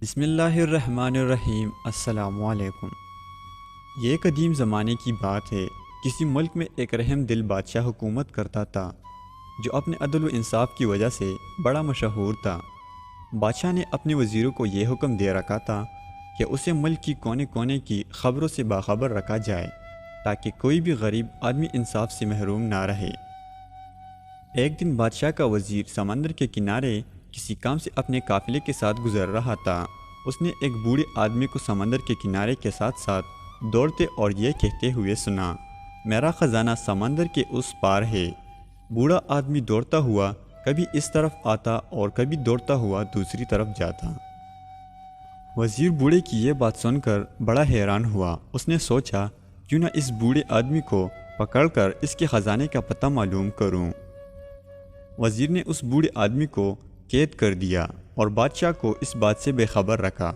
بسم اللہ الرحمن الرحیم۔ السلام علیکم۔ یہ قدیم زمانے کی بات ہے۔ کسی ملک میں ایک رحم دل بادشاہ حکومت کرتا تھا جو اپنے عدل و انصاف کی وجہ سے بڑا مشہور تھا۔ بادشاہ نے اپنے وزیروں کو یہ حکم دے رکھا تھا کہ اسے ملک کی کونے کونے کی خبروں سے باخبر رکھا جائے تاکہ کوئی بھی غریب آدمی انصاف سے محروم نہ رہے۔ ایک دن بادشاہ کا وزیر سمندر کے کنارے کسی کام سے اپنے قافلے کے ساتھ گزر رہا تھا۔ اس نے ایک بوڑھے آدمی کو سمندر کے کنارے کے ساتھ ساتھ دوڑتے اور یہ کہتے ہوئے سنا، میرا خزانہ سمندر کے اس پار ہے۔ بوڑھا آدمی دوڑتا ہوا کبھی اس طرف آتا اور کبھی دوڑتا ہوا دوسری طرف جاتا۔ وزیر بوڑھے کی یہ بات سن کر بڑا حیران ہوا۔ اس نے سوچا کیوں نہ اس بوڑھے آدمی کو پکڑ کر اس کے خزانے کا پتہ معلوم کروں۔ وزیر نے اس بوڑھے آدمی کو قید کر دیا اور بادشاہ کو اس بات سے بے خبر رکھا۔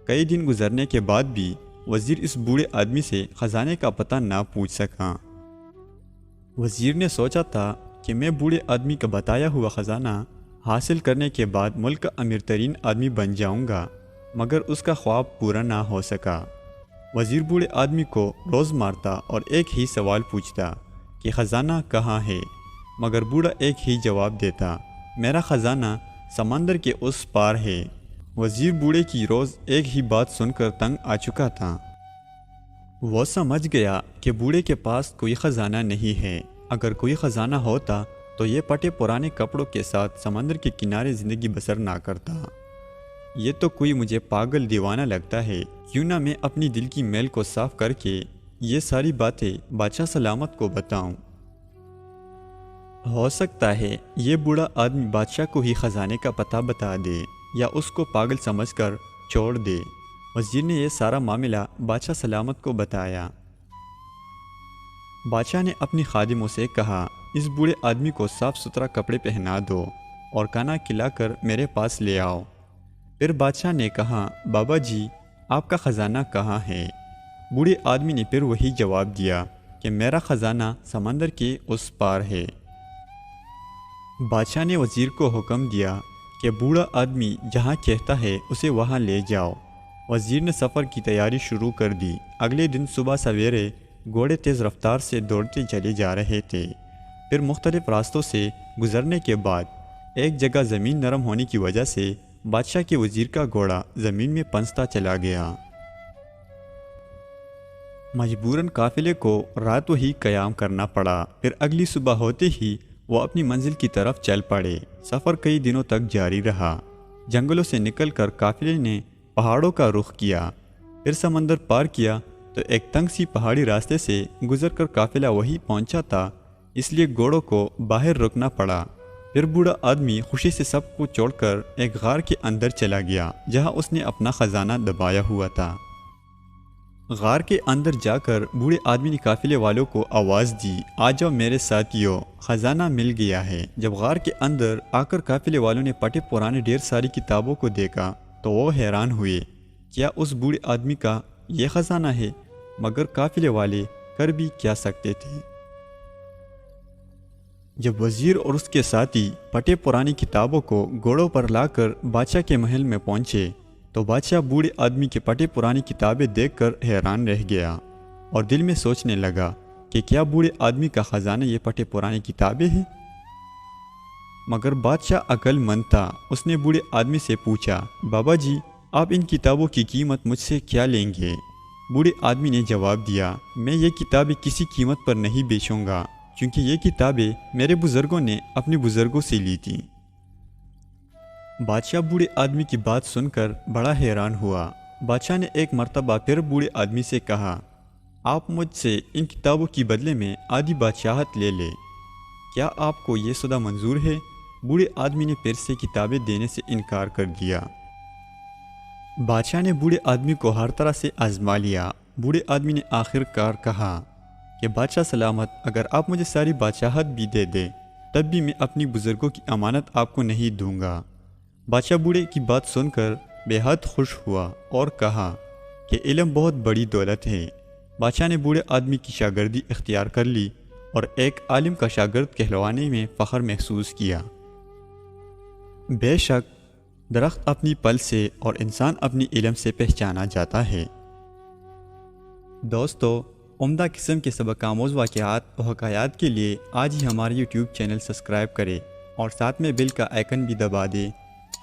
کئی دن گزرنے کے بعد بھی وزیر اس بوڑھے آدمی سے خزانے کا پتہ نہ پوچھ سکا۔ وزیر نے سوچا تھا کہ میں بوڑھے آدمی کا بتایا ہوا خزانہ حاصل کرنے کے بعد ملک کا امیر ترین آدمی بن جاؤں گا، مگر اس کا خواب پورا نہ ہو سکا۔ وزیر بوڑھے آدمی کو روز مارتا اور ایک ہی سوال پوچھتا کہ خزانہ کہاں ہے، مگر بوڑھا ایک ہی جواب دیتا، میرا خزانہ سمندر کے اس پار ہے۔ وزیر بوڑھے کی روز ایک ہی بات سن کر تنگ آ چکا تھا۔ وہ سمجھ گیا کہ بوڑھے کے پاس کوئی خزانہ نہیں ہے۔ اگر کوئی خزانہ ہوتا تو یہ پٹے پرانے کپڑوں کے ساتھ سمندر کے کنارے زندگی بسر نہ کرتا۔ یہ تو کوئی مجھے پاگل دیوانہ لگتا ہے، کیوں نہ میں اپنی دل کی میل کو صاف کر کے یہ ساری باتیں بادشاہ سلامت کو بتاؤں۔ ہو سکتا ہے یہ بوڑھا آدمی بادشاہ کو ہی خزانے کا پتہ بتا دے یا اس کو پاگل سمجھ کر چھوڑ دے۔ وزیر نے یہ سارا معاملہ بادشاہ سلامت کو بتایا۔ بادشاہ نے اپنی خادموں سے کہا، اس بوڑھے آدمی کو صاف ستھرا کپڑے پہنا دو اور کھانا کھلا کر میرے پاس لے آؤ۔ پھر بادشاہ نے کہا، بابا جی آپ کا خزانہ کہاں ہے؟ بوڑھے آدمی نے پھر وہی جواب دیا کہ میرا خزانہ سمندر کے اس پار ہے۔ بادشاہ نے وزیر کو حکم دیا کہ بوڑھا آدمی جہاں کہتا ہے اسے وہاں لے جاؤ۔ وزیر نے سفر کی تیاری شروع کر دی۔ اگلے دن صبح سویرے گھوڑے تیز رفتار سے دوڑتے چلے جا رہے تھے۔ پھر مختلف راستوں سے گزرنے کے بعد ایک جگہ زمین نرم ہونے کی وجہ سے بادشاہ کے وزیر کا گھوڑا زمین میں پھنستا چلا گیا۔ مجبوراً قافلے کو رات ہی قیام کرنا پڑا۔ پھر اگلی صبح ہوتے ہی وہ اپنی منزل کی طرف چل پڑے۔ سفر کئی دنوں تک جاری رہا۔ جنگلوں سے نکل کر قافلے نے پہاڑوں کا رخ کیا۔ پھر سمندر پار کیا تو ایک تنگ سی پہاڑی راستے سے گزر کر قافلہ وہی پہنچا تھا، اس لیے گھوڑوں کو باہر رکنا پڑا۔ پھر بوڑھا آدمی خوشی سے سب کو چھوڑ کر ایک غار کے اندر چلا گیا جہاں اس نے اپنا خزانہ دبایا ہوا تھا۔ غار کے اندر جا کر بوڑھے آدمی نے قافلے والوں کو آواز دی، آ جاؤ میرے ساتھیو، خزانہ مل گیا ہے۔ جب غار کے اندر آ کر قافلے والوں نے پٹے پرانے ڈھیر ساری کتابوں کو دیکھا تو وہ حیران ہوئے، کیا اس بوڑھے آدمی کا یہ خزانہ ہے؟ مگر قافلے والے کر بھی کیا سکتے تھے۔ جب وزیر اور اس کے ساتھی پٹے پرانی کتابوں کو گھوڑوں پر لا کر بادشاہ کے محل میں پہنچے تو بادشاہ بوڑھے آدمی کی پٹے پرانی کتابیں دیکھ کر حیران رہ گیا اور دل میں سوچنے لگا کہ کیا بوڑھے آدمی کا خزانہ یہ پٹے پرانی کتابیں ہیں؟ مگر بادشاہ عقل مند تھا۔ اس نے بوڑھے آدمی سے پوچھا، بابا جی آپ ان کتابوں کی قیمت مجھ سے کیا لیں گے؟ بوڑھے آدمی نے جواب دیا، میں یہ کتابیں کسی قیمت پر نہیں بیچوں گا، کیونکہ یہ کتابیں میرے بزرگوں نے اپنے بزرگوں سے لی تھیں۔ بادشاہ بوڑھے آدمی کی بات سن کر بڑا حیران ہوا۔ بادشاہ نے ایک مرتبہ پھر بوڑھے آدمی سے کہا، آپ مجھ سے ان کتابوں کی بدلے میں آدھی بادشاہت لے لیں، کیا آپ کو یہ سودا منظور ہے؟ بوڑھے آدمی نے پھر سے کتابیں دینے سے انکار کر دیا۔ بادشاہ نے بوڑھے آدمی کو ہر طرح سے آزما لیا۔ بوڑھے آدمی نے آخر کار کہا کہ بادشاہ سلامت، اگر آپ مجھے ساری بادشاہت بھی دے دیں تب بھی میں اپنی بزرگوں کی امانت آپ کو نہیں دوں گا۔ بادشاہ بوڑھے کی بات سن کر بے حد خوش ہوا اور کہا کہ علم بہت بڑی دولت ہے۔ بادشاہ نے بوڑھے آدمی کی شاگردی اختیار کر لی اور ایک عالم کا شاگرد کہلوانے میں فخر محسوس کیا۔ بے شک درخت اپنی پل سے اور انسان اپنی علم سے پہچانا جاتا ہے۔ دوستو، عمدہ قسم کے سبق آموز واقعات و حکایات کے لیے آج ہی ہمارے یوٹیوب چینل سبسکرائب کریں اور ساتھ میں بیل کا آئیکن بھی دبا دیں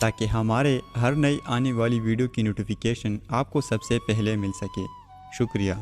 تاکہ ہمارے ہر نئی آنے والی ویڈیو کی نوٹیفیکیشن آپ کو سب سے پہلے مل سکے۔ شکریہ۔